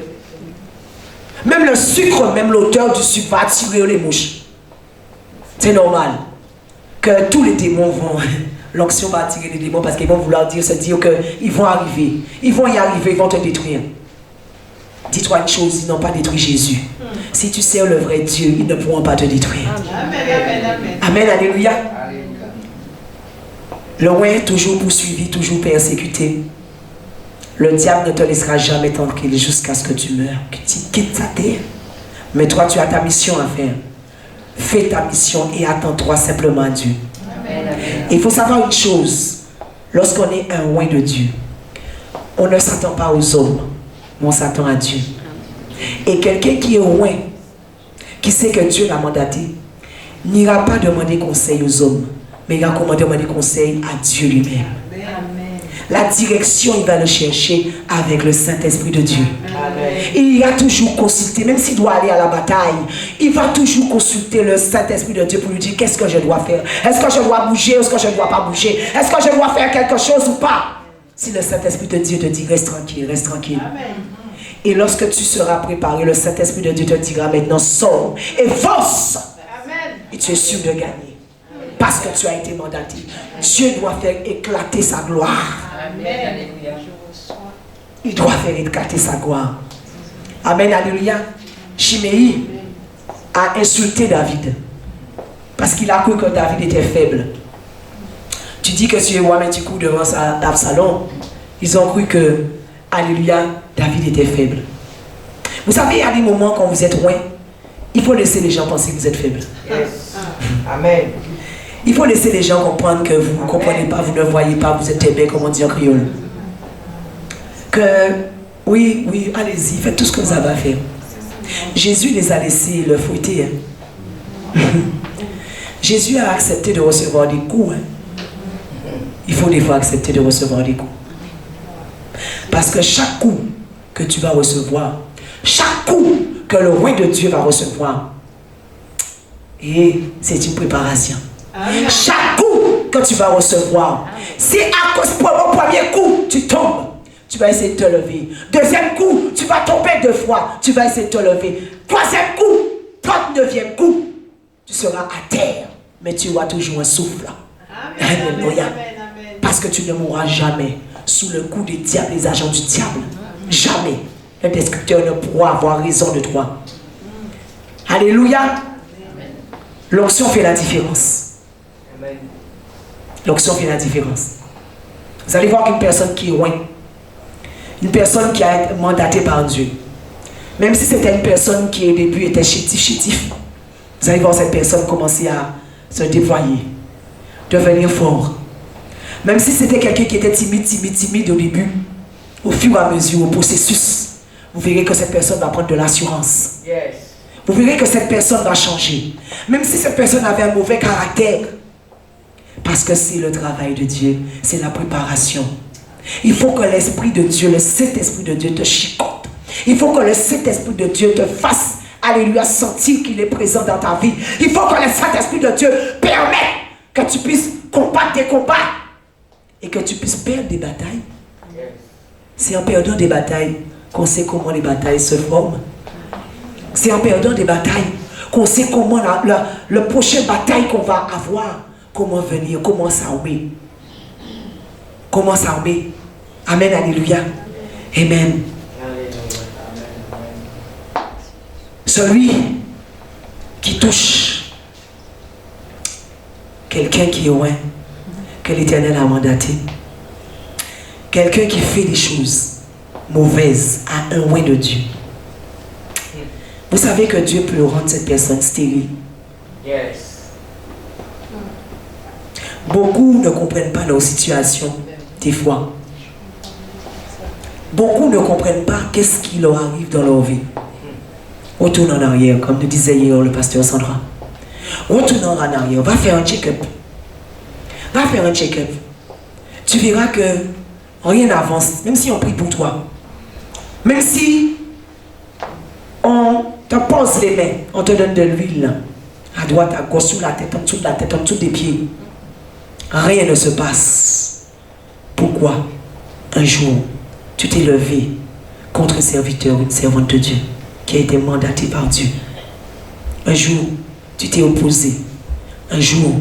Même le sucre, même l'odeur du sucre va attirer les mouches. C'est normal. Que tous les démons vont... L'onction va attirer les démons parce qu'ils vont vouloir se dire qu'ils vont arriver. Ils vont y arriver, ils vont te détruire. Dis-toi une chose, ils n'ont pas détruit Jésus. Si tu sers le vrai Dieu, ils ne pourront pas te détruire. Amen, amen, amen. Amen, alléluia. Loin, toujours poursuivi, toujours persécuté. Le diable ne te laissera jamais tranquille jusqu'à ce que tu meurs, que tu quittes sa terre. Mais toi, tu as ta mission à faire. Fais ta mission et attends-toi simplement à Dieu. Il faut savoir une chose. Lorsqu'on est un oint de Dieu, on ne s'attend pas aux hommes, mais on s'attend à Dieu. Et quelqu'un qui est oint, qui sait que Dieu l'a mandaté, n'ira pas demander conseil aux hommes, mais il va demander conseil à Dieu lui-même. La direction, il va le chercher avec le Saint-Esprit de Dieu. Amen. Il ira toujours consulter, même s'il doit aller à la bataille, il va toujours consulter le Saint-Esprit de Dieu pour lui dire qu'est-ce que je dois faire. Est-ce que je dois bouger ou est-ce que je ne dois pas bouger? Est-ce que je dois faire quelque chose ou pas? Si le Saint-Esprit de Dieu te dit reste tranquille, reste tranquille. Amen. Et lorsque tu seras préparé, le Saint-Esprit de Dieu te dira maintenant sors et fonce. Amen. Et tu es sûr de gagner. Parce que tu as été mandaté. Dieu doit faire éclater sa gloire. Amen. Il doit faire éclater sa gloire. Amen, alléluia. Chiméi a insulté David. Parce qu'il a cru que David était faible. Tu dis que tu es roi, mais tu cours devant Absalom. Ils ont cru que, alléluia, David était faible. Vous savez, il y a des moments quand vous êtes roi, il faut laisser les gens penser que vous êtes faible. Yes. Amen. Il faut laisser les gens comprendre que vous ne comprenez pas, vous ne voyez pas, vous êtes bébé, comme on dit en créole. Que, oui, allez-y, faites tout ce que vous avez à faire. Jésus les a laissés le fouetter. Hein. Jésus a accepté de recevoir des coups. Hein. Il faut des fois accepter de recevoir des coups. Parce que chaque coup que tu vas recevoir, chaque coup que le roi de Dieu va recevoir, et c'est une préparation. Amen. Chaque coup que tu vas recevoir, si à cause pour le premier coup, tu tombes, tu vas essayer de te lever. Deuxième coup, tu vas tomber 2 fois, tu vas essayer de te lever. Troisième coup, 39e coup, tu seras à terre, mais tu auras toujours un souffle. Alléluia. Parce que tu ne mourras jamais sous le coup des diables, des agents du diable. Jamais. Le destructeur ne pourra avoir raison de toi. Alléluia. L'onction fait la différence. L'onction fait la différence. Vous allez voir qu'une personne qui est loin, une personne qui a été mandatée par Dieu, même si c'était une personne qui au début était chétif, vous allez voir cette personne commencer à se déployer, devenir fort. Même si c'était quelqu'un qui était timide au début, au fur et à mesure, au processus, vous verrez que cette personne va prendre de l'assurance. Yes. Vous verrez que cette personne va changer. Même si cette personne avait un mauvais caractère. Parce que c'est le travail de Dieu. C'est la préparation. Il faut que l'Esprit de Dieu, le Saint-Esprit de Dieu te chicote. Il faut que le Saint-Esprit de Dieu te fasse, alléluia, sentir qu'il est présent dans ta vie. Il faut que le Saint-Esprit de Dieu permette que tu puisses combattre des combats et que tu puisses perdre des batailles. C'est en perdant des batailles qu'on sait comment les batailles se forment. C'est en perdant des batailles qu'on sait comment le prochain bataille qu'on va avoir, comment venir, comment s'armer. Comment s'armer. Amen, alléluia. Amen. Celui qui touche quelqu'un qui est loin, que l'Éternel a mandaté. Quelqu'un qui fait des choses mauvaises à un loin de Dieu. Vous savez que Dieu peut rendre cette personne stérile. Yes. Beaucoup ne comprennent pas leur situation, des fois. Beaucoup ne comprennent pas qu'est-ce qui leur arrive dans leur vie. Retourne en arrière, comme nous disait hier le pasteur Sandra. Retourne en arrière, va faire un check-up. Va faire un check-up. Tu verras que rien n'avance, même si on prie pour toi. Même si on te pose les mains, on te donne de l'huile, à droite, à gauche, sous la tête, en dessous de la tête, en dessous des pieds. Rien ne se passe. Pourquoi? Un jour, tu t'es levé contre un serviteur, une servante de Dieu, qui a été mandaté par Dieu. Un jour, tu t'es opposé. Un jour,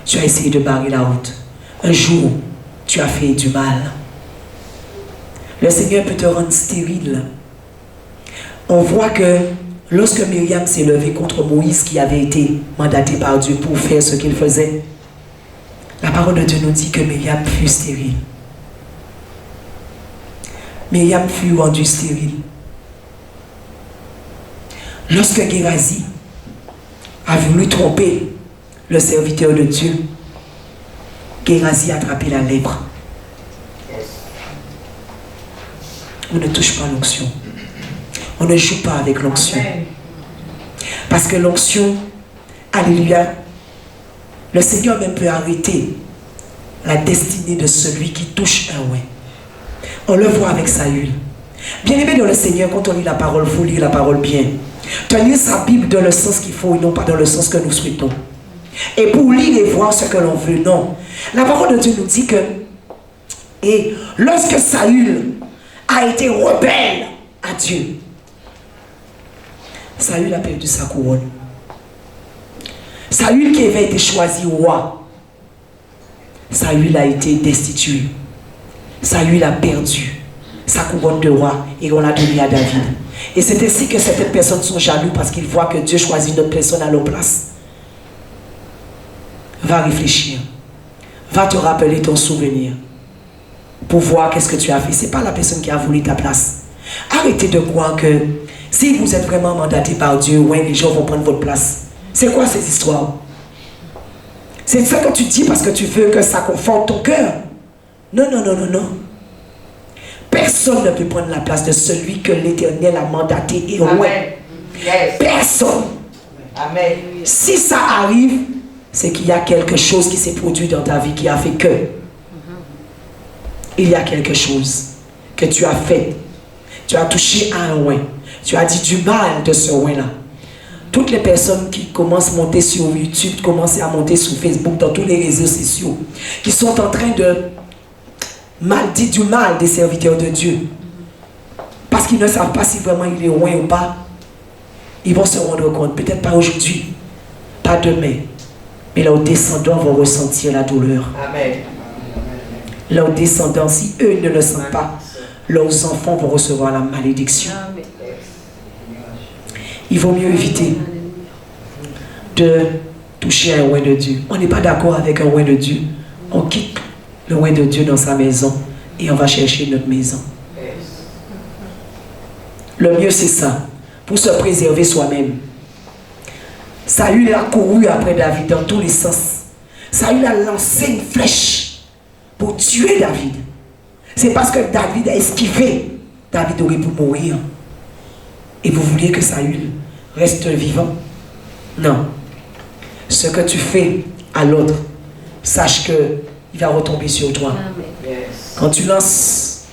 tu as essayé de barrer la route. Un jour, tu as fait du mal. Le Seigneur peut te rendre stérile. On voit que lorsque Myriam s'est levée contre Moïse qui avait été mandaté par Dieu pour faire ce qu'il faisait, la parole de Dieu nous dit que Myriam fut stérile. Myriam fut rendue stérile. Lorsque Géhazi a voulu tromper le serviteur de Dieu, Géhazi a attrapé la lèpre. On ne touche pas l'onction. On ne joue pas avec l'onction. Parce que l'onction, alléluia, le Seigneur même peut arrêter la destinée de celui qui touche un ouin. On le voit avec Saül. Bien-aimé dans le Seigneur, quand on lit la parole, il faut lire la parole bien. Tenir sa Bible dans le sens qu'il faut et non pas dans le sens que nous souhaitons. Et pour lire et voir ce que l'on veut, non. La parole de Dieu nous dit que, et lorsque Saül a été rebelle à Dieu, Saül a perdu sa couronne. Saül qui avait été choisi roi, Saül a été destitué. Saül a perdu sa couronne de roi et on l'a donnée à David. Et c'est ainsi que certaines personnes sont jaloux parce qu'ils voient que Dieu choisit une autre personne à leur place. Va réfléchir. Va te rappeler ton souvenir pour voir qu'est-ce que tu as fait. Ce n'est pas la personne qui a voulu ta place. Arrêtez de croire que si vous êtes vraiment mandaté par Dieu, ouais, les gens vont prendre votre place. C'est quoi ces histoires? C'est ça que tu dis parce que tu veux que ça conforte ton cœur. Non, non, non, non, non. Personne ne peut prendre la place de celui que l'Éternel a mandaté et ouais. Yes. Personne. Amen. Si ça arrive, c'est qu'il y a quelque chose qui s'est produit dans ta vie qui a fait que. Il y a quelque chose que tu as fait. Tu as touché à un ouin. Tu as dit du mal de ce ouin-là. Toutes les personnes qui commencent à monter sur YouTube, commencent à monter sur Facebook, dans tous les réseaux sociaux, qui sont en train de dire du mal des serviteurs de Dieu, parce qu'ils ne savent pas si vraiment il est loin ou pas, ils vont se rendre compte, peut-être pas aujourd'hui, pas demain, mais leurs descendants vont ressentir la douleur. Amen. Leurs descendants, si eux ne le sentent pas, leurs enfants vont recevoir la malédiction. Il vaut mieux éviter de toucher un oin de Dieu. On n'est pas d'accord avec un oin de Dieu. On quitte le oin de Dieu dans sa maison et on va chercher notre maison. Le mieux c'est ça, pour se préserver soi-même. Saül a couru après David dans tous les sens. Saül a lancé une flèche pour tuer David. C'est parce que David a esquivé. David aurait pu mourir. Et vous vouliez que Saül reste vivant? Non. Ce que tu fais à l'autre, sache que il va retomber sur toi. Yes. Quand tu lances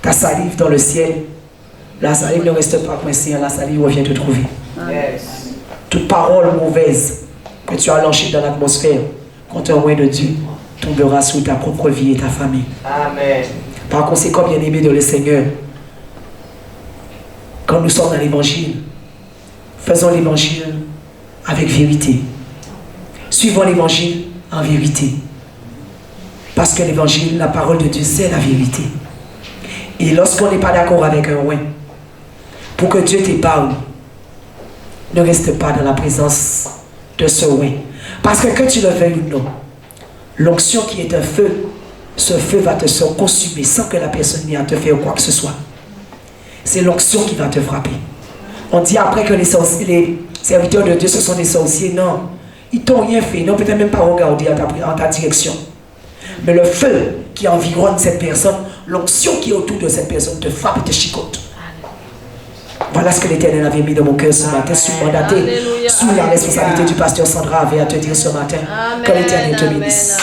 ta salive dans le ciel, La salive ne reste pas coincée, la salive revient te trouver. Yes. Toute parole mauvaise que tu as lâchée dans l'atmosphère contre un roi de Dieu tombera sur ta propre vie et ta famille. Amen. Par conséquent, bien-aimés de le Seigneur, quand nous sommes dans l'évangile, faisons l'évangile avec vérité. Suivons l'évangile en vérité. Parce que l'évangile, la parole de Dieu, c'est la vérité. Et lorsqu'on n'est pas d'accord avec un roi, pour que Dieu t'épargne, ne reste pas dans la présence de ce roi. Parce que tu le veuilles ou non, l'onction qui est un feu, ce feu va te consumer sans que la personne n'ait à te faire quoi que ce soit. C'est l'onction qui va te frapper. On dit après que les serviteurs de Dieu, ce sont des sorciers. Non, ils t'ont rien fait. Ils n'ont peut-être même pas regardé en ta direction. Mais le feu qui environne cette personne, l'onction qui est autour de cette personne te frappe et te chicote. Voilà ce que l'Éternel avait mis dans mon cœur ce matin, sous la responsabilité du pasteur Sandra avait à te dire ce matin. Que l'Éternel te bénisse.